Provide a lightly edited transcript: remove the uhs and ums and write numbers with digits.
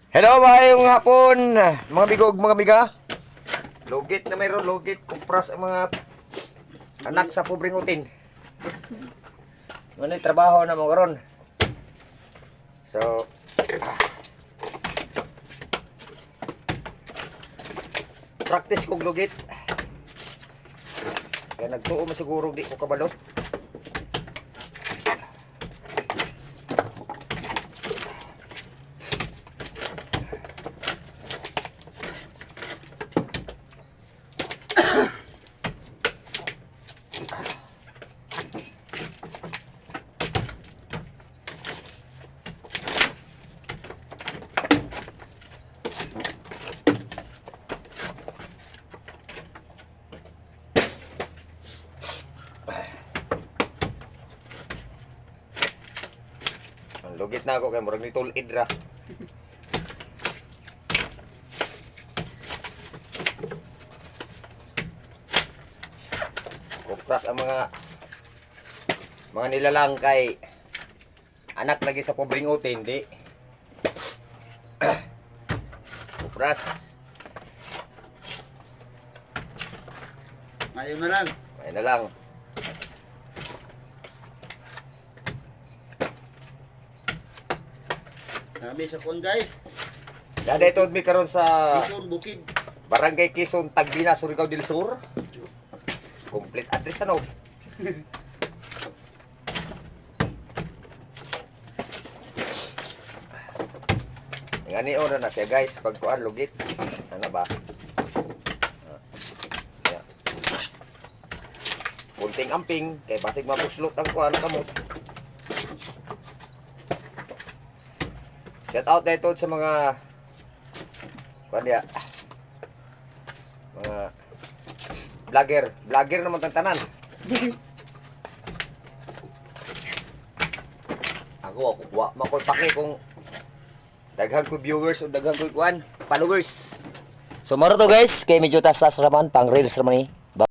Hello, maayong hapon, mga bigog, mga biga. Lugit na mayroon, lugit, kupras ang mga anak sa pobreng utin. Ngunit trabaho na mo karon. So, practice kong lugit. Kaya nagtuo mo siguro di ko kabalo. Lugit na ako kay murag ni tulid ra. Kupras ang mga nilalang kay anak lagi sa pobreng utin, di. Kupras. Ngayon na lang. Ayun na lang. Kami sa kon guys. Dada ito mi karon sa Quezon, Bukid. Barangay Quezon, Tagbina, Surigao del Sur. Complete address ano? Ngani ora na siya guys, pagkuan lugit. Ano ba? Bunting amping, kay basig mapuslot ang kuan kamot. Shout out na ito sa mga kuan dia. Mga vlogger naman tang tanan. Ako wa makoy paki kung daghan ko viewers o daghan ko kuan followers. So maro to guys, kay medyo tasas raman pang reels raman ni.